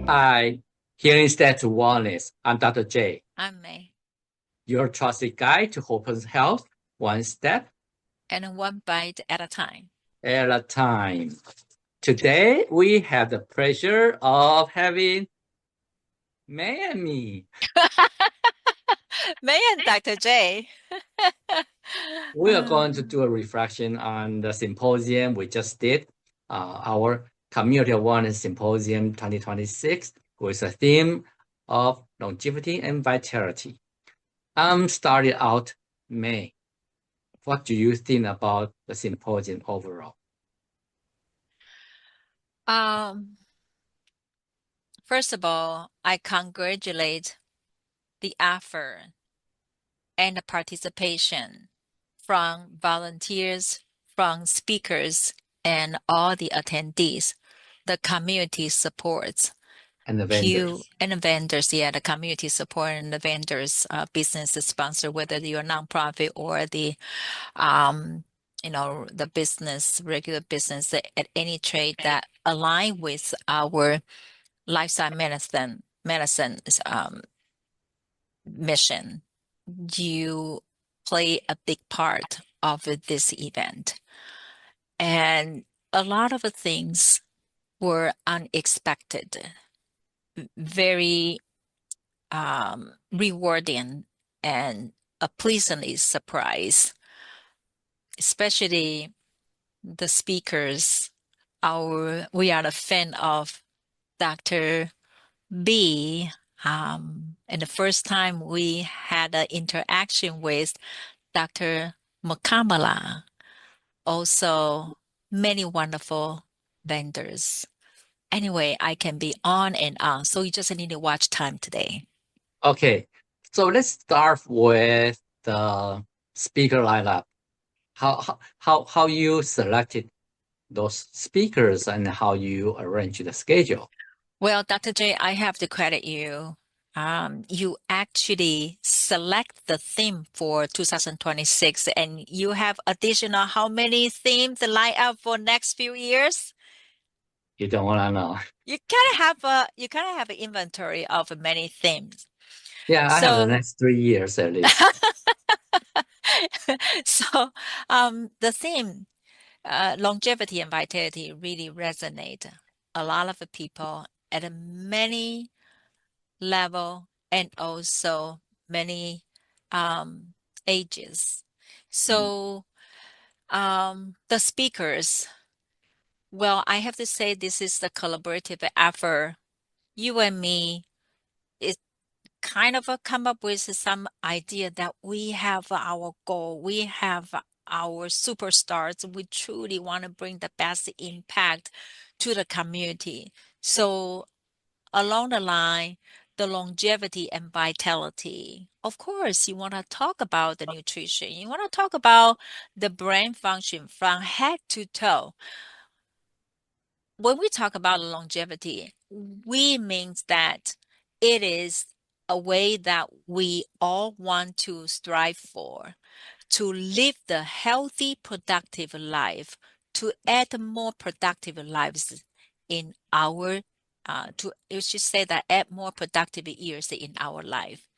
Hi, Healing State Wellness. I'm Dr. J, I'm May. your trusted guide to Hope's Health, one step And one bite at a time. at a time. Today, we have the pleasure of having May and me. May and Dr. J. We are going to do a reflection on the symposium we just did, our Community Wellness Symposium 2026, with a theme of longevity and vitality. Started out May. What do you think about the symposium overall? Um, First of all, I congratulate the effort and the participation from volunteers, from speakers, and all the attendees, the community supports. And the vendors. And the vendors, yeah, the community support and the vendors, business sponsor, whether you're a nonprofit or um, the business, regular business at any trade that align with our lifestyle medicine's mission. You play a big part of this event. And a lot of the things were unexpected, very rewarding and a pleasantly surprise, especially the speakers. We are a fan of Dr. B. And the first time we had an interaction with Dr. Mukamala, also many wonderful vendors. Anyway, I can be on and on, so you just need to watch time today. Okay, so let's start with the speaker lineup. How you selected those speakers and how you arrange the schedule? Well, Dr. J, I have to credit you. You actually select the theme for 2026, and you have additional how many themes lined up for next few years? You don't want to know. You kind of have an inventory of many themes. Yeah, I have the So, next 3 years at least. so the theme, longevity and vitality, really resonate a lot of the people at a many level and also many um, ages. Mm. So the speakers, well, I have to say this is the collaborative effort. You and me, it kind of come up with some idea that we have our goal, we have our superstars. We truly want to bring the best impact to the community. So along the line, the longevity and vitality. Of course, you want to talk about the nutrition. You want to talk about the brain function from head to toe. When we talk about longevity, we means that it is a way that we all want to strive for, to live the healthy, productive life, to add more productive lives in our to you should say that add more productive years in our life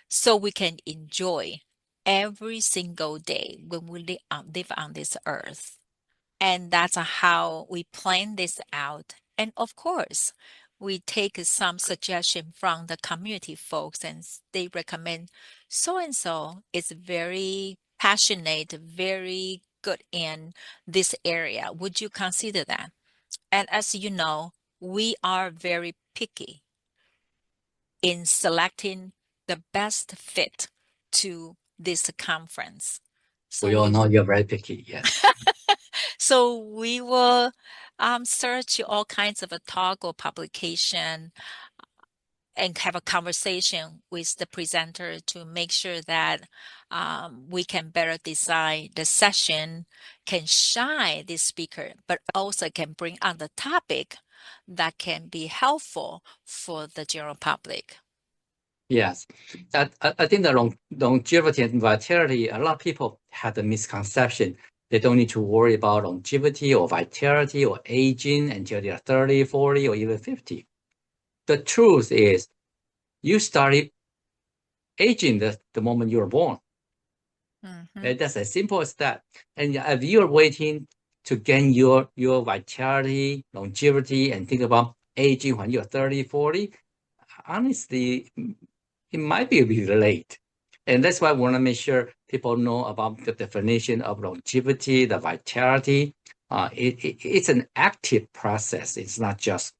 so we can enjoy every single day when we live on this earth. And that's how we plan this out. And of course, we take some suggestion from the community folks and they recommend so and so is very passionate, very good in this area. Would you consider that? And as you know, we are very picky in selecting the best fit to this conference. So We all we know you're very picky, yes. So we will search all kinds of a talk or publication and have a conversation with the presenter to make sure that we can better design the session, can shine this speaker, but also can bring on the topic that can be helpful for the general public. Yes, I think the longevity and vitality, a lot of people have the misconception. They don't need to worry about longevity or vitality or aging until they are 30, 40, or even 50. the truth is you started aging the moment you were born. That's as simple as that. And if you're waiting to gain your vitality, longevity, and think about aging when you're 30, 40, honestly, it might be a bit late. And that's why I want to make sure people know about the definition of longevity, the vitality. It's an active process. It's not just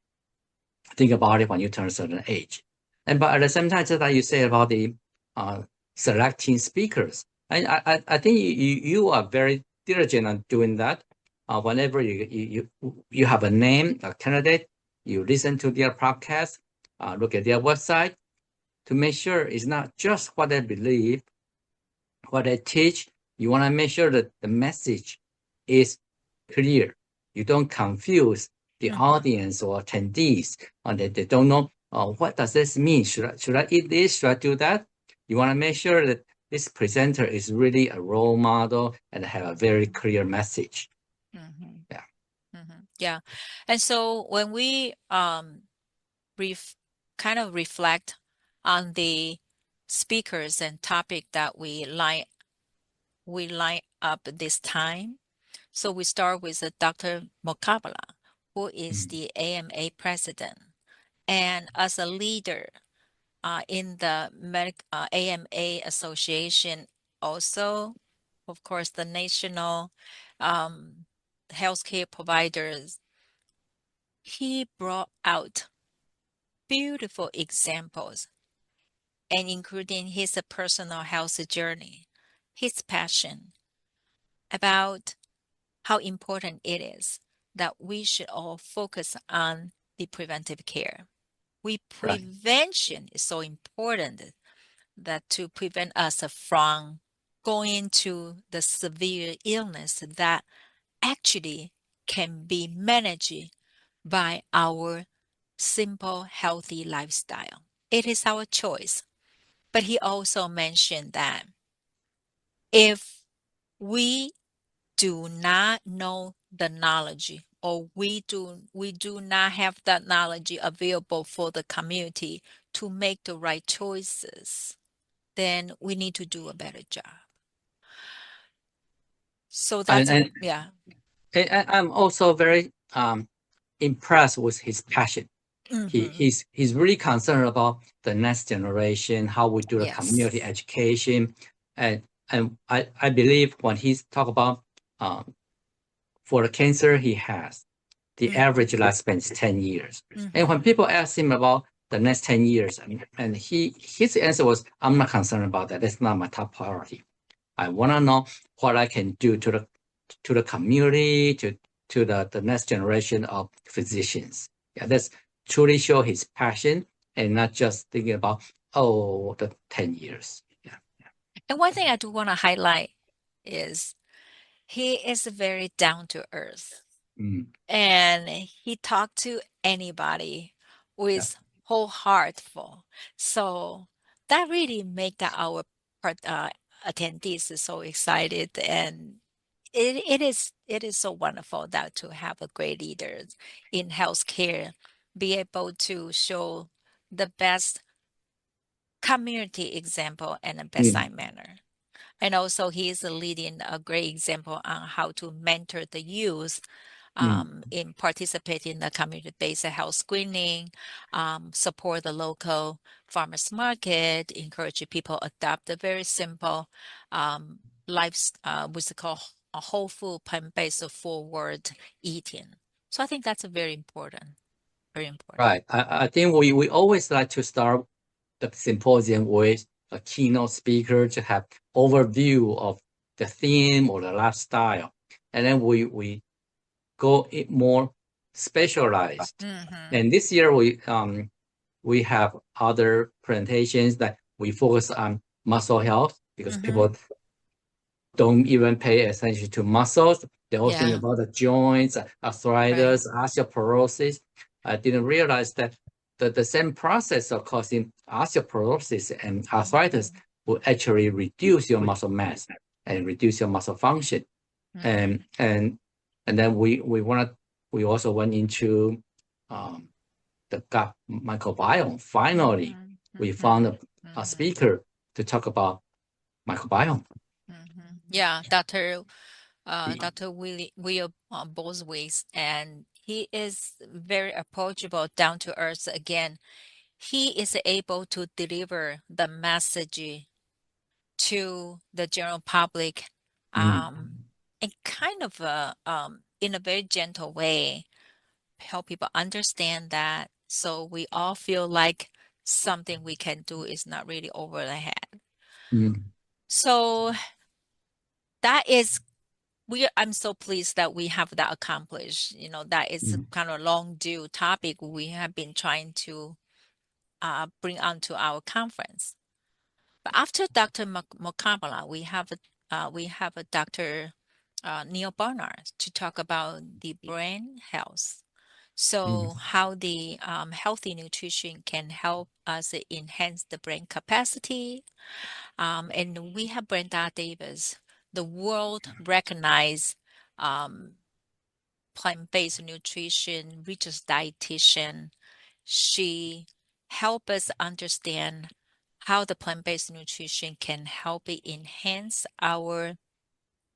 think about it when you turn a certain age. But at the same time, just like you say about the selecting speakers, I think you are very diligent on doing that. Whenever you have a name, a candidate, you listen to their podcast, look at their website to make sure it's not just what they believe, what they teach. You want to make sure that the message is clear. You don't confuse the audience or attendees, and they don't know what does this mean. Should I eat this? Should I do that? You want to make sure that this presenter is really a role model and have a very clear message. Yeah. Yeah. And so when we kind of reflect on the speakers and topic that we line up this time. So we start with Dr. Mokabala, who is the AMA president. And as a leader in the AMA Association, also, of course, the national healthcare providers, he brought out beautiful examples, and including his personal health journey, his passion about how important it is that we should all focus on the preventive care. Prevention is so important that to prevent us from going into the severe illness that actually can be managed by our simple, healthy lifestyle. It is our choice. But he also mentioned that if we do not know the knowledge, or we do not have that knowledge available for the community to make the right choices, then we need to do a better job. So that's yeah. I'm also very impressed with his passion. He's really concerned about the next generation, how we do the community education, and I believe when he's talk about for the cancer he has, the average lifespan is 10 years. And when people ask him about the next 10 years, and his answer was, I'm not concerned about that. That's not my top priority. I want to know what I can do to the community, to the next generation of physicians. Yeah, that's truly show his passion and not just thinking about, the 10 years. Yeah. And one thing I do want to highlight is he is very down to earth. And he talked to anybody with whole heartful. So that really make our attendees so excited, and it is so wonderful that to have a great leader in healthcare be able to show the best community example in a bedside manner. And also he is leading a great example on how to mentor the youth in participating in the community-based health screening, support the local farmers market, encourage people adopt a very simple life, what's it called, a whole food, plant-based, forward eating. So I think that's a very important, very important. Right. I think we always like to start the symposium with a keynote speaker to have overview of the theme or the lifestyle, and then we go more specialized. And this year we have other presentations that we focus on muscle health, because people don't even pay attention to muscles. They all think about the joints, arthritis, osteoporosis. I didn't realize that the same process of causing osteoporosis and arthritis will actually reduce your muscle mass and reduce your muscle function. And then we also went into the gut microbiome. Finally, we found a speaker to talk about microbiome. Yeah, Dr. Will Boswicks, and he is very approachable, down to earth. Again, he is able to deliver the message to the general public, Mm, in kind of in a very gentle way, help people understand that, so we all feel like something we can do is not really over the head. mm, So that is I'm so pleased that we have that accomplished. That is mm, kind of long due topic we have been trying to bring onto our conference. But after Dr. Mokabala, we have a Dr. Neil Barnard to talk about the brain health. So mm, how the healthy nutrition can help us enhance the brain capacity. And we have Brenda Davis, the world recognized um, plant-based nutrition research dietitian. She help us understand how the plant-based nutrition can help it enhance our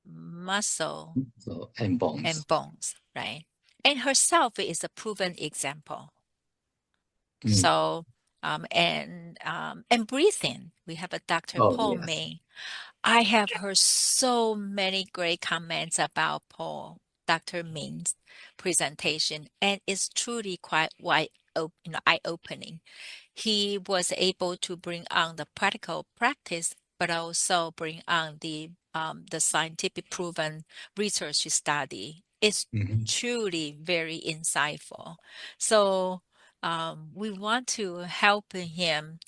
muscle so, and bones. and bones, right? And herself is a proven example. Mm. So, and breathing. We have a Dr. Oh, Paul yes. May. I have heard so many great comments about Dr. Ming's presentation, and it's truly quite eye-opening. He was able to bring on the practical practice, but also bring on the scientific proven research study. It's Mhm. truly very insightful. So we want to help him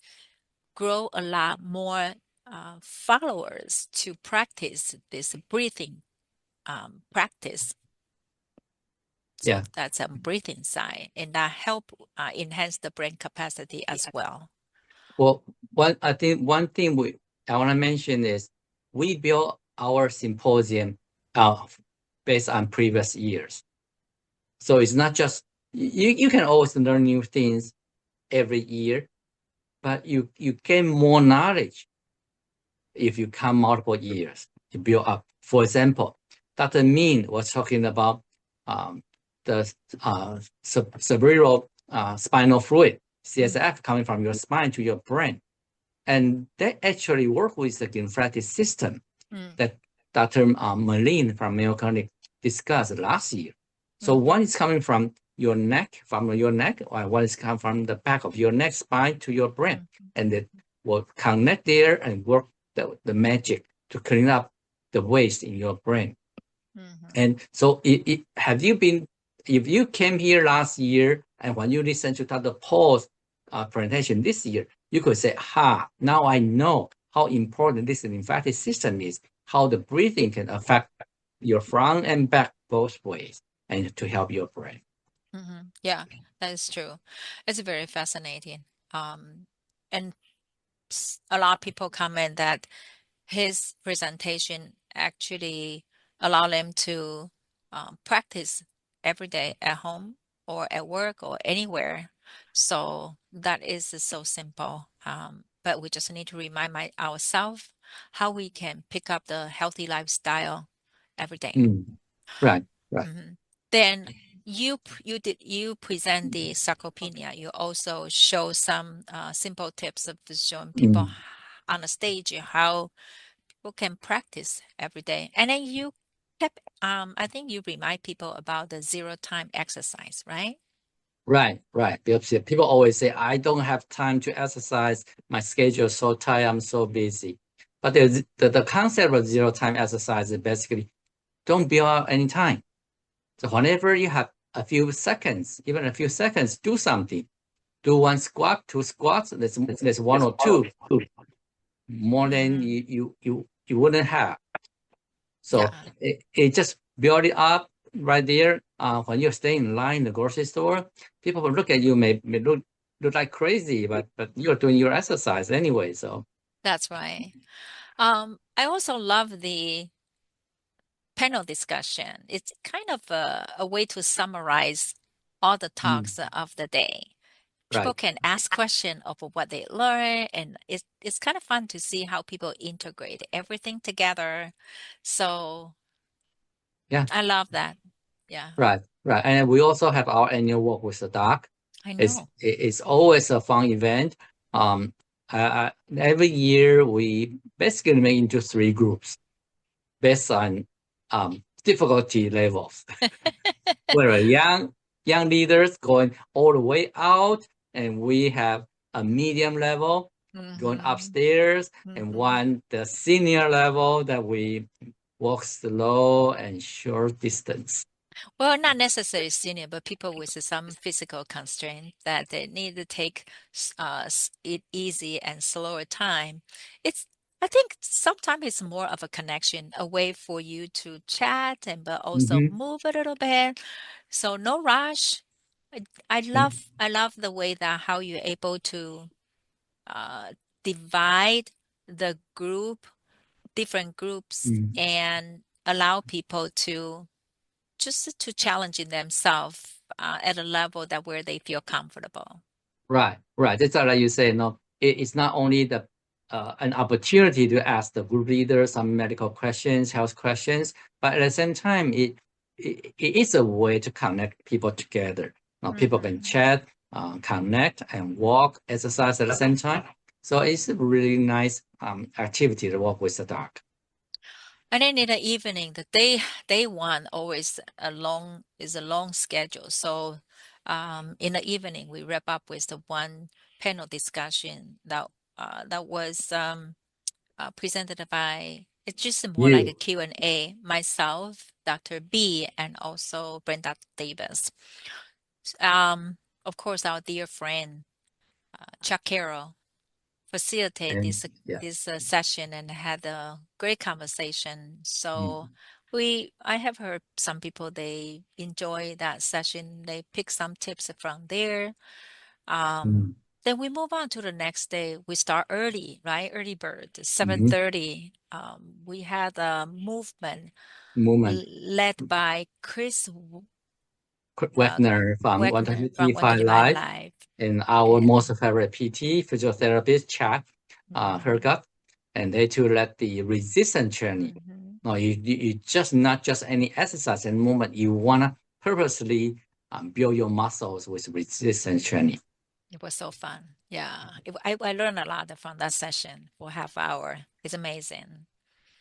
grow a lot more followers to practice this breathing practice. So Yeah. that's a breathing side, and that help enhance the brain capacity as well. Well, I think one thing I want to mention is we built our symposium uh, based on previous years. So it's not just you can always learn new things every year, but you gain more knowledge if you come multiple years to build up. For example, Dr. Min was talking about um, the cerebral spinal fluid, CSF, coming from your spine to your brain. And they actually work with the lymphatic system Mm, that Dr. Malin from Mayo Clinic discussed last year. So mhm, one is coming from your neck, or one is coming from the back of your neck, spine to your brain. mhm, And it will connect there and work the magic to clean up the waste in your brain. mhm. And so if you came here last year and when you listen to Dr. Paul's presentation this year, you could say, now I know how important this lymphatic system is, how the breathing can affect your front and back both ways and to help your brain. Yeah, that is true. It's very fascinating. And a lot of people comment that his presentation actually allow them to practice every day at home or at work or anywhere. So that is so simple. But we just need to remind ourselves how we can pick up the healthy lifestyle every day. Mm, right, right. Mhm. Then you present the sarcopenia. You also show some simple tips of showing people Mm, on the stage how people can practice every day. And then you kept I think you remind people about the zero time exercise, right? right, right. Because people always say, I don't have time to exercise. My schedule is so tight. I'm so busy. But the concept of zero time exercise is basically don't build up any time. So whenever you have a few seconds, even a few seconds, do something. Do one squat, two squats. That's one or two more than Mm-hmm. you wouldn't have. So Yeah, it just build it up right there. When you're staying in line in the grocery store, people will look at you may look like crazy, but you're doing your exercise anyway. So that's right. I also love the panel discussion. It's kind of a way to summarize all the mm, talks of the day. People right. can ask questions of what they learn, and it's kind of fun to see how people integrate everything together. So Yeah, I love that. Yeah, right, right. And we also have our annual walk with the dog. I It's know. it's always a fun event. Um, every year we basically make into three groups based on difficulty levels. Where young leaders going all the way out, and we have a medium level going Mm-hmm. upstairs, and Mm-hmm. one the senior level that we walk slow and short distance. Well, not necessarily senior, but people with some physical constraint that they need to take it easy and slower time. It's I think sometimes it's more of a connection, a way for you to chat and but also Mhm. move a little bit. So no rush. I, I love the way that how you're able to uh, divide the group, different groups, Mm. and allow people to just to challenging themselves at a level that where they feel comfortable. Right, right. That's like you say, no, it's not only the an opportunity to ask the group leader some medical questions, health questions, but at the same time, it is a way to connect people together. Now, people can Hmm. chat, connect, and walk, exercise at the same time. So it's a really nice activity to walk with the dog. And then in the evening, the day one always a long schedule. So in the evening, we wrap up with the one panel discussion that was presented by it's just more like a You. Q&A, myself, Dr. B, and also Brenda Davis. Um, of course, our dear friend Chuck Carroll facilitate And yeah. this session and had a great conversation. So Mm, I have heard some people they enjoy that session. They pick some tips from there. mm, Then we move on to the next day. We start early, right? Early bird, mhm. 7:30. We had a movement Movement. led by Chris uh, Wagner from Wagner from 125 125 Live. Live. And our And most favorite PT, physiotherapist, Chad mhm, Hergut, and they too led the resistance training. mhm. No, you just not just any exercise and movement. You wanna purposely build your muscles with resistance training. It was so fun. Yeah, I learned a lot from that session for half hour. It's amazing.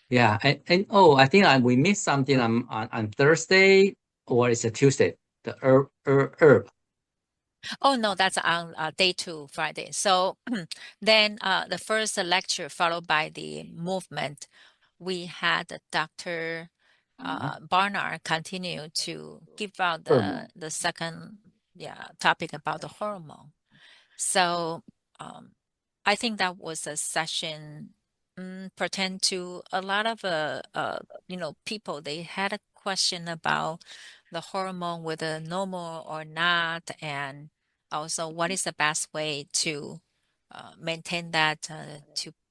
Yeah, and oh, I think we missed something on Thursday or it's a Tuesday. The herb. Oh no, that's on day two, Friday. So then the first lecture followed by the movement. We had Dr. Barnard continue to give out Hormone. the second topic about the hormone. So um, I think that was a session pertain to a lot of people. They had a question about the hormone, whether normal or not, and also what is the best way to maintain that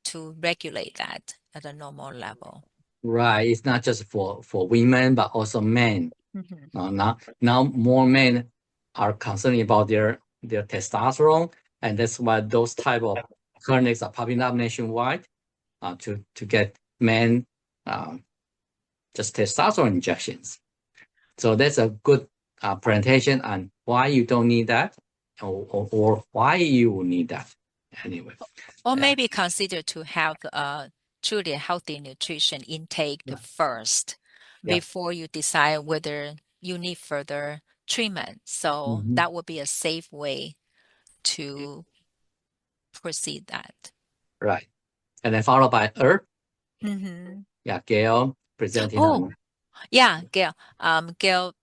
to regulate that at a normal level. Right. It's not just for women, but also men. Mhm. Now more men are concerned about their testosterone, and that's why those type of clinics are popping up nationwide to get men uh, just testosterone injections. So that's a good presentation on why you don't need that, or why you need that. Anyway, Or yeah, maybe consider to have truly healthy nutrition intake yeah, first yeah. before you decide whether you need further treatment. So Mhm. that would be a safe way to proceed that. Right. And then followed by Earth, Hmm. yeah, Gail presenting Oh, on yeah, Gail. Gail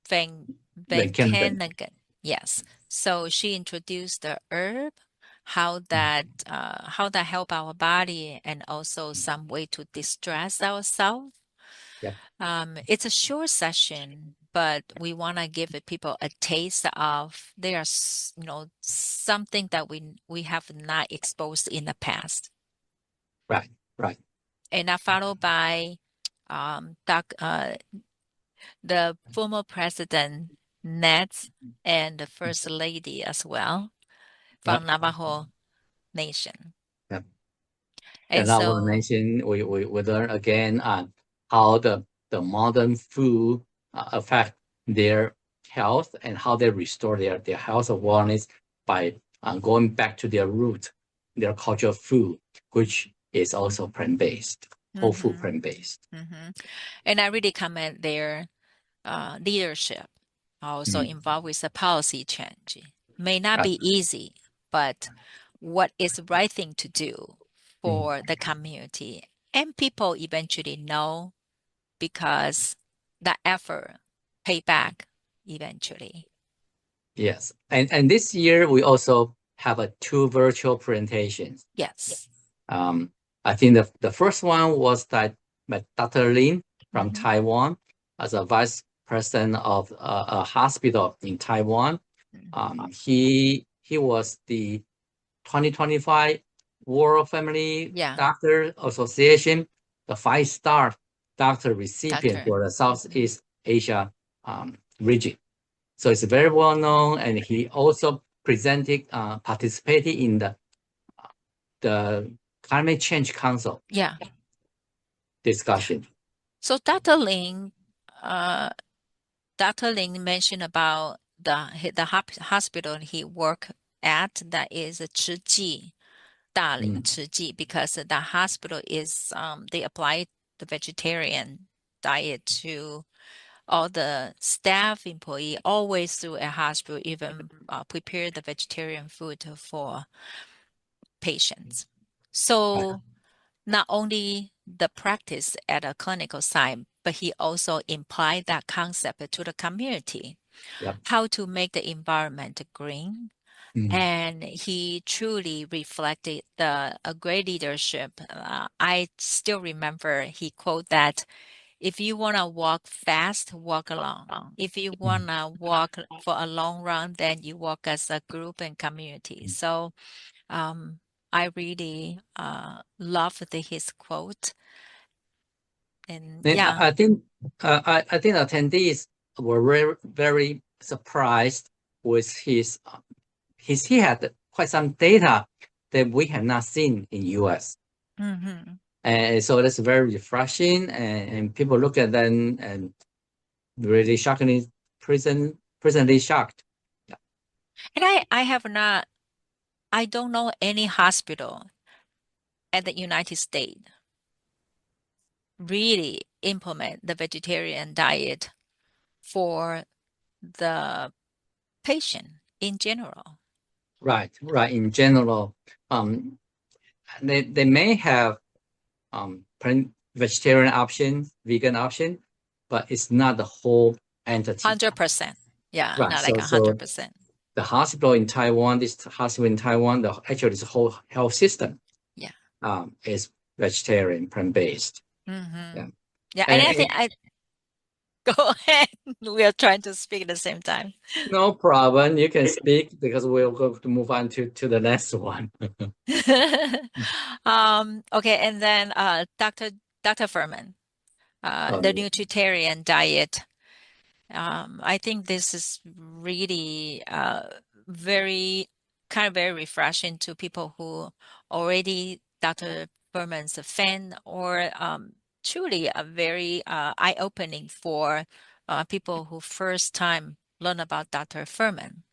Van Van Van Kempen. Kanagan. Yes. So she introduced the herb, how that help our body, and also some way to distress ourselves. Yeah, It's a short session, but we want to give it people a taste of there's something that we have not exposed in the past, right, right. and that followed by doc the former president Ned and the first lady as well. from Navajo Nation. Yeah. And And our so, nation, we learn again on how the modern food affect their health and how they restore their health awareness by going back to their root, their cultural food, which is also plant-based, whole food mm-hmm, plant-based. mm-hmm. And I really commend their leadership also Mhm. involved with the policy change. May not Uh, be easy, but what is the right thing to do mhm. for the community. And people eventually know because that effort pay back eventually. Yes, and this year we also have two virtual presentations. Yes. Um, I think the first one was that by Dr. Lin from Mm-hmm. Taiwan as a vice president of a hospital in Taiwan. He was the 2025 World Family Yeah, Doctor Association, the five-star doctor recipient doctor. for the Mhm. Southeast Asia region. So it's very well known, and he also participated in the Climate Change Council Yeah. discussion. So uh, Dr. Ling mentioned about the hospital he worked at that is 慈济, Daling Mm, 慈济, because the hospital is they apply the vegetarian diet to all the staff employee always through a hospital even prepare the vegetarian food for patients. right. So not only the practice at a clinical site, but he also implied that concept to the community, Yep. how to make the environment green. Mm, And he truly reflected the a great leadership. I still remember he quote that if you want to walk fast, walk alone. If you mm. want to walk for a long run, then you walk as a group and community. So um, I really loved his quote. And And yeah, I think attendees were very surprised with he had quite some data that we have not seen in US. hmm And so that's very refreshing, and people look at them and really shockingly presently shocked. Yeah. and I have not, I don't know any hospital at the United States really implement the vegetarian diet for the patient in general. Right, right. In general, they may have vegetarian option, vegan option, but it's not the whole entity. 100%. Yeah, Right. not like So a 100%. the hospital in Taiwan, this hospital in Taiwan, actually this whole health system Yeah. is vegetarian, plant-based. hmm Yeah. Yeah, and I And think I go ahead. We are trying to speak at the same time. no problem. You can speak because we'll go to move on to the next one. Okay, and then Dr. Furman, the Um, nutritarian diet. I think this is really very kind of very refreshing to people who already Dr. Furman's a fan or truly a very eye-opening for people who first time learn about Dr. Furman.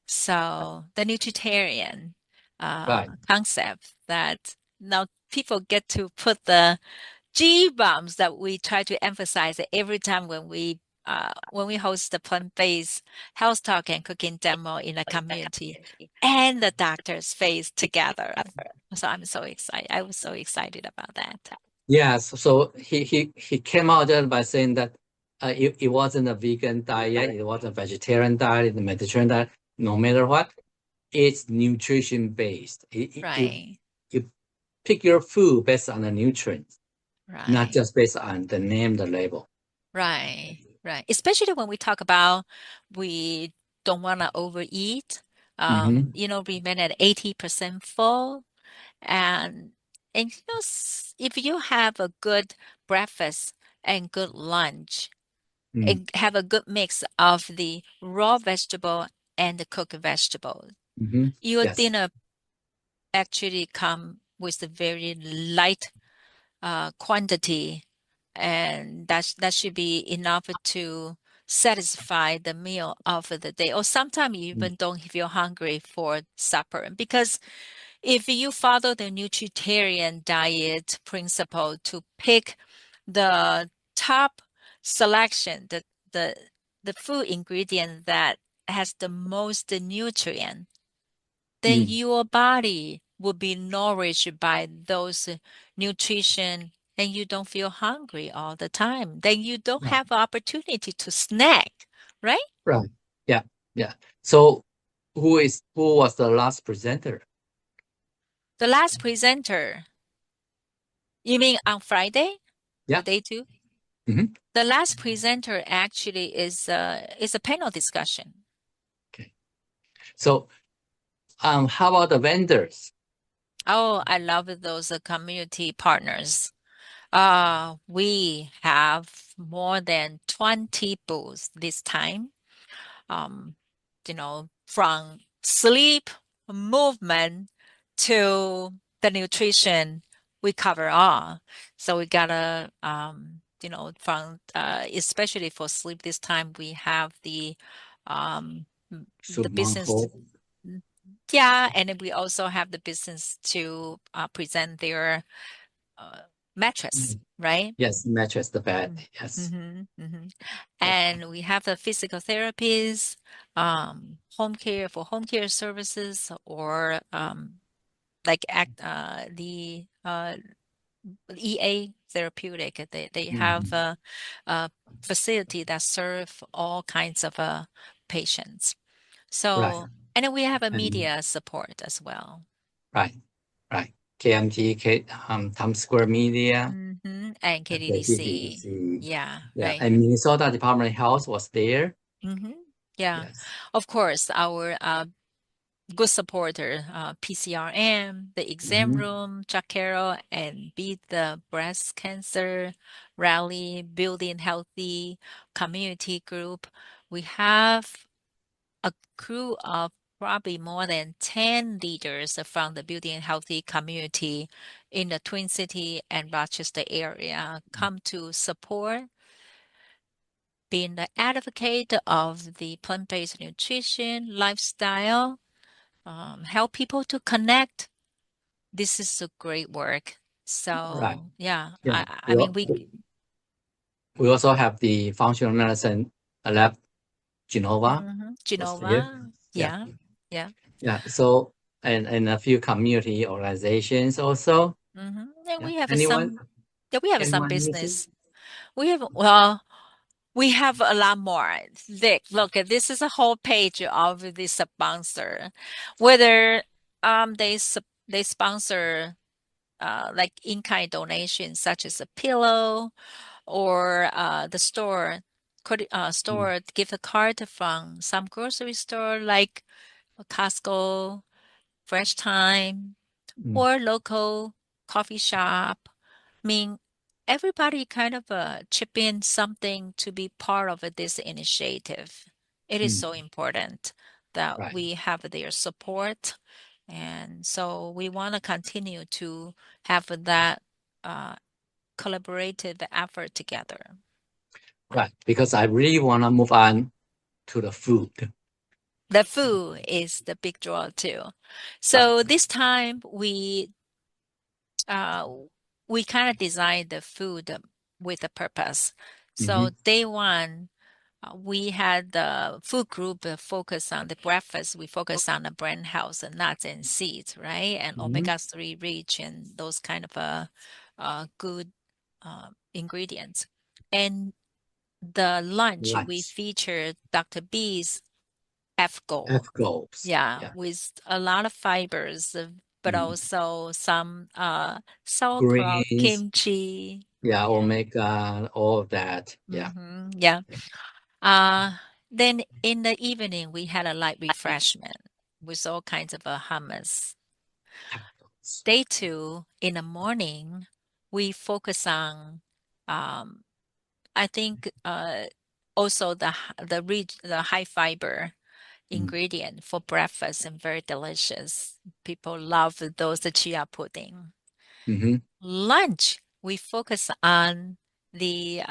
So the nutritarian right. concept that now people get to put the G bombs that we try to emphasize every time when we host the plant-based health talk and cooking demo in a community and the doctor's face together. So I'm so excited. I was so excited about that. Yes. So he came out just by saying that it wasn't a vegan diet, it wasn't a vegetarian diet, the Mediterranean diet. No matter what, it's nutrition based. Right, You pick your food based on the nutrients, not right, just based on the name, the label. right, right. Especially when we talk about we don't want to overeat. Hmm. Remain at 80% full. And if you have a good breakfast and good lunch, Mm. and have a good mix of the raw vegetable and the cooked vegetable, Hmm. Your Yes. dinner actually come with a very light quantity, and that should be enough to satisfy the meal of the day. Or sometimes you Mm. even don't feel hungry for supper, because if you follow the nutritarian diet principle to pick the top selection, the the food ingredient that has the most nutrient, then Mm. your body will be nourished by those nutrition, and you don't feel hungry all the time. Then you don't Right. have opportunity to snack, right? Right. Yeah. Yeah. So who was the last presenter? The last presenter, you mean on Friday for Yeah. day two? Hmm. The last presenter actually is a panel discussion. Okay. So how about the vendors? Oh, I love those community partners. We have more than 20 booths this time. Um, from sleep, movement to the nutrition, we cover all. So we gotta, from especially for sleep this time, we have um, the business. Submanco. Yeah, and then we also have the business to present their uh, mattress, Mm. right? Yes, mattress the bed. Yes. Mm-hmm, mm-hmm. Yeah. And we have the physical therapies, home care for home care services, or like the EA therapeutic. They have Mhm. a facility that serve all kinds of patients. Right. So, and then we have a And media support as well. right. Right. KMT, Times Square Media, And KDDC. KTDC. Yeah, Yeah. right. And Minnesota Department of Health was there. Mm-hmm. Yeah. Yes. Of course, our good supporter, PCRM, the exam Hmm. room, Jack Carroll, and Beat the Breast Cancer Rally, Building Healthy Community Group. We have a crew of probably more than 10 leaders from the Building Healthy community in the Twin City and Rochester area come to support, being the advocate of the plant-based nutrition lifestyle, help people to connect. This is a great work. Right. So yeah, Yeah. I mean We also have the functional medicine lab, Genova was there. Genova, Yeah. yeah, yeah. Yeah. So, and a few community organizations also. And Yeah. we have Anyone, some, yeah, we have some anyone missing? business. We have, well, we have a lot more. Look, this is a whole page of the sponsor. Whether they sponsor like in-kind donations such as a pillow, or the Mm. store gift card from some grocery store like Costco, Fresh Time, Mm. or local coffee shop. I mean, everybody kind of chip in something to be part of this initiative. It is Mm. so important that Right. we have their support. And so we want to continue to have that uh, collaborative effort together. Right. Because I really want to move on to the food. The food is the big draw too. Right. So this time uh, we kind of designed the food with a purpose. So Hmm. day one, we had the food group focus on the breakfast. We focus on the brain health and nuts and seeds, right? And Hmm. omega-3 rich and those kind of good ingredients. And the lunch, we Lunch. featured Dr. B's F-Gold. F goals. Yeah, Yeah. with a lot of fibers, but Mm. also some sauerkraut, Greens. kimchi. Yeah. Yeah. Omega. All of that. Yeah. Yeah. Yeah. Uh, then in the evening, we had a light refreshment with all kinds of hummus. F goals. Day two, in the morning, we focus on, um, I think, also the high fiber ingredient for breakfast and very delicious. People love those chia pudding. Mm-hmm. Lunch, we focus on the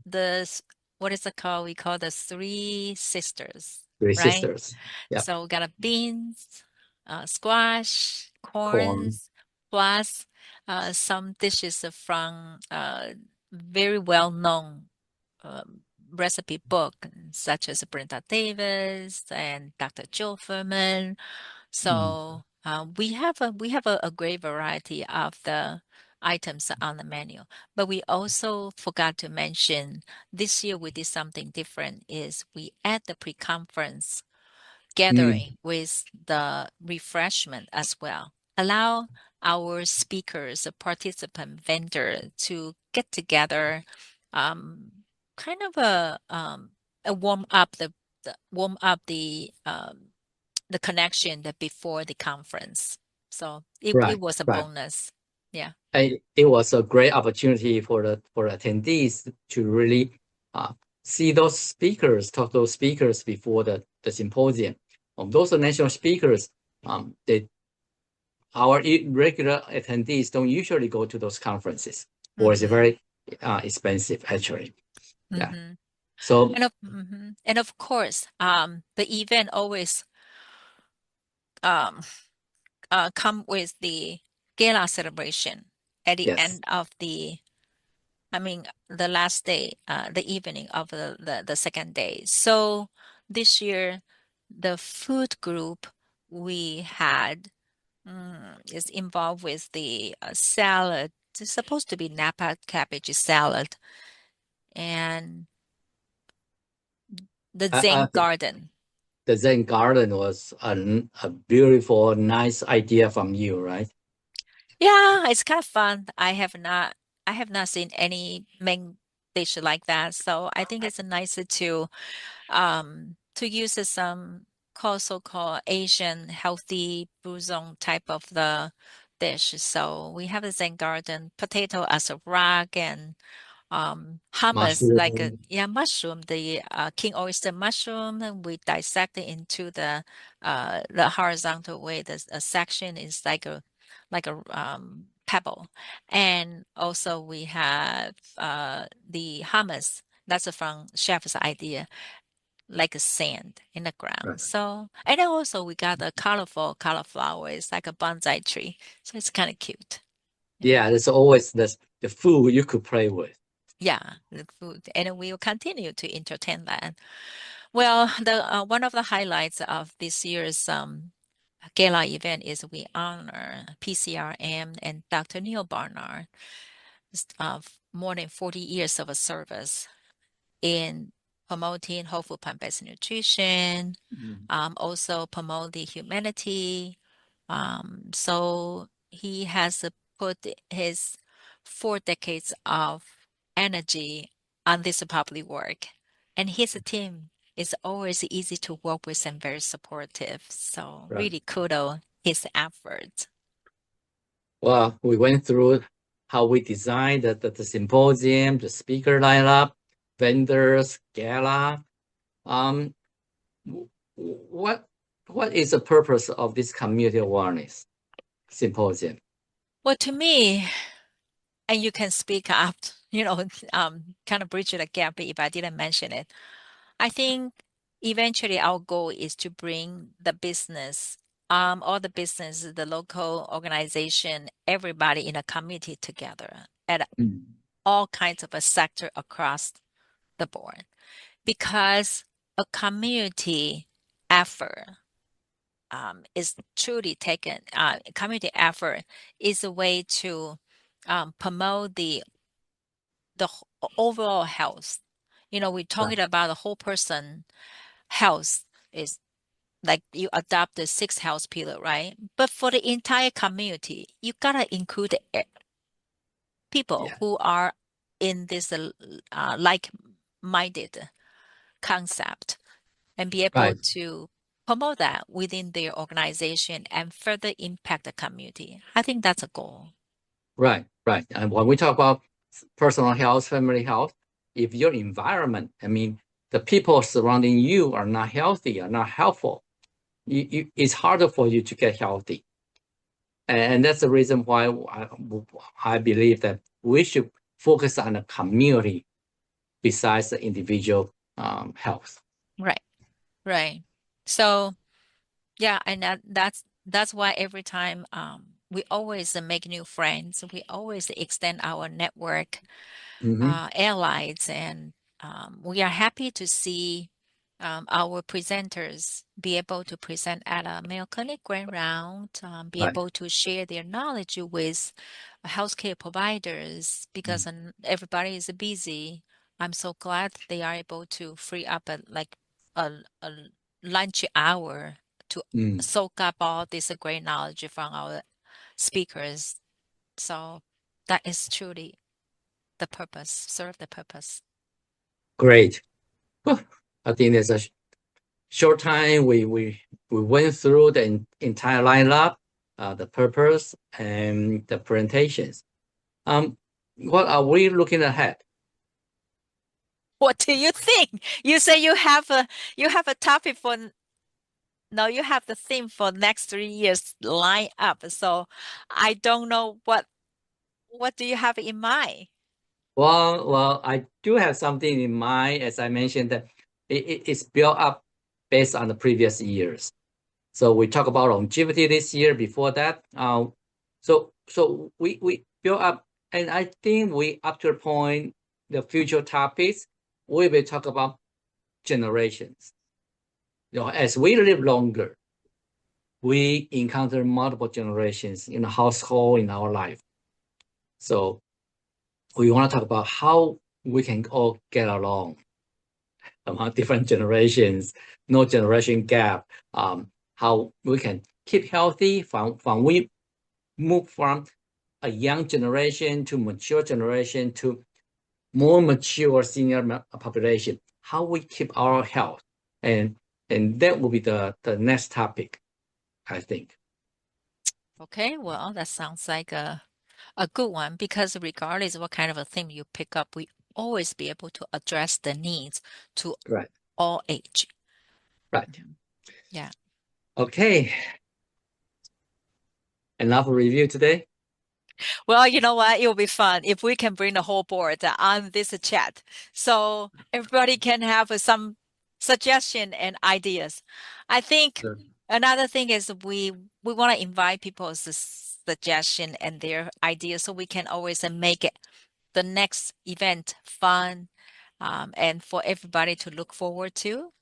the what is it called? We call the three sisters, Three right? sisters. Yep. So we got a beans, squash, Corn. corns, plus some dishes from very well-known recipe book, such as Brenda Davis and Dr. Joe Furman. Mm. So we have a great variety of the items on the menu. But we also forgot to mention this year we did something different is we add the pre-conference Mm. gathering with the refreshment as well. Allow our speakers, participant, vendor to get together, um, kind of a warm up the connection that before the conference. So it Right. was a Right. bonus. Yeah. And it was a great opportunity for the attendees to really see those speakers, talk to those speakers before the symposium. Those are national speakers. They Our regular attendees don't usually go to those conferences, or it's Mm-hmm. very expensive actually. Yeah. Mm-hmm. So And of course, the event always um come with the gala celebration at the yes. end of I mean, the last day, the evening of the second day. So this year, the food group we had is involved with the salad. It's supposed to be Napa cabbage salad and the I Zen think garden. the Zen garden was a beautiful, nice idea from you, right? Yeah, it's kind of fun. I have not seen any main dish like that. So I think it's nice to use some so-called Asian healthy bouillon type of the dish. So we have the Zen garden, potato as a rack, and hummus like a Mushroom. mushroom, the king oyster mushroom, and we dissect it into the horizontal way. The a section is like a pebble, and also we have the hummus. That's from chef's idea, like a sand in the ground. Right. So, and then also we got a colorful cauliflower. It's like a bonsai tree. So it's kind of cute. Yeah. Yeah, there's always the food you could play with. Yeah, the food. And we will continue to entertain that. Well, the one of the highlights of this year's gala event is we honor PCRM and Dr. Neil Barnard of more than 40 years of a service in promoting whole food plant-based nutrition, Mm. also promote the humanity. So he has put his 4 decades of energy on this public work, and his team is always easy to work with and very supportive. So Right. really kudos his efforts. Well, we went through how we designed the symposium, the speaker lineup, vendors, gala. Um, w- what what is the purpose of this community awareness symposium? Well, to me, and you can speak up, kind of bridge the gap if I didn't mention it. I think eventually our goal is to bring the business, all the business, the local organization, everybody in a community together at Mm. all kinds of a sector across the board. Because a community effort is truly taken, community effort is a way to promote the overall health. We're Right. talking about the whole person health is like you adopt the six health pillar, right? But for the entire community, you gotta include people Yeah. who are in this like-minded concept and be able Right. to promote that within their organization and further impact the community. I think that's a goal. Right. Right. And when we talk about personal health, family health, if your environment, I mean, the people surrounding you are not healthy, are not helpful, it's harder for you to get healthy. And that's the reason why I believe that we should focus on the community besides the individual health. Right. Right. So yeah, and that's why every time we always make new friends. We always extend our network, allies, and we are happy to see our presenters be able to present at a Mayo Clinic Grand Round, be Right. able to share their knowledge with healthcare providers because everybody is busy. I'm so glad they are able to free up a lunch hour to soak up all this great knowledge from our speakers. So that is truly the purpose, serve the purpose. Great. Well, I think there's a short time we went through the entire lineup, the purpose and the presentations. What are we looking ahead? What do you think? You say you have a topic for no, you have the theme for next 3 years lined up. So I don't know what do you have in mind? Well, I do have something in mind. As I mentioned, that it's built up based on the previous years. So we talk about longevity this year. Before that, so we built up, and I think we up to a point. The future topics we will talk about generations. As we live longer, we encounter multiple generations in the household in our life. So we want to talk about how we can all get along among different generations, no generation gap, how we can keep healthy from we move from a young generation to mature generation to more mature senior population, how we keep our health. And that will be the next topic, I think. Okay, well, that sounds like a good one because regardless of what kind of a theme you pick up, we always be able to address the needs to Right. all age. Right. Yeah. Okay. Enough review today. Well, you know what? It will be fun if we can bring the whole board on this chat, so everybody can have some suggestion and ideas. I think Sure. another thing is we want to invite people's suggestion and their ideas, so we can always make it the next event fun, and for everybody to look forward to.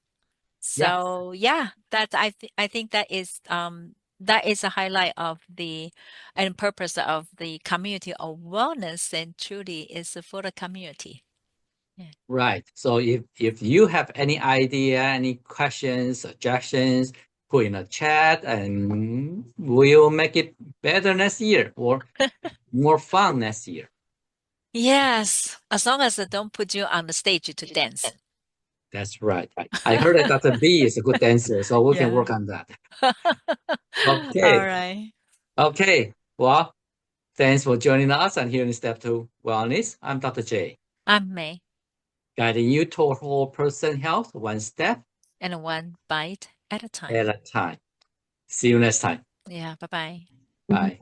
Yeah. So yeah, I think that is a highlight of the and purpose of the community of wellness, and truly is for the community. Yeah. Right. So if you have any idea, any questions, suggestions, put in the chat and we'll make it better next year or more fun next year. Yes, as long as I don't put you on the stage to dance. That's right. I heard that Dr. B is a good dancer, so we can Yeah. work on that. All Okay. right. Okay. Well, thanks for joining us and here in Step 2 Wellness. I'm Dr. J, I'm May, guiding you toward whole person health, one step and one bite at a at time. a time. See you next time. Yeah, bye-bye. Bye.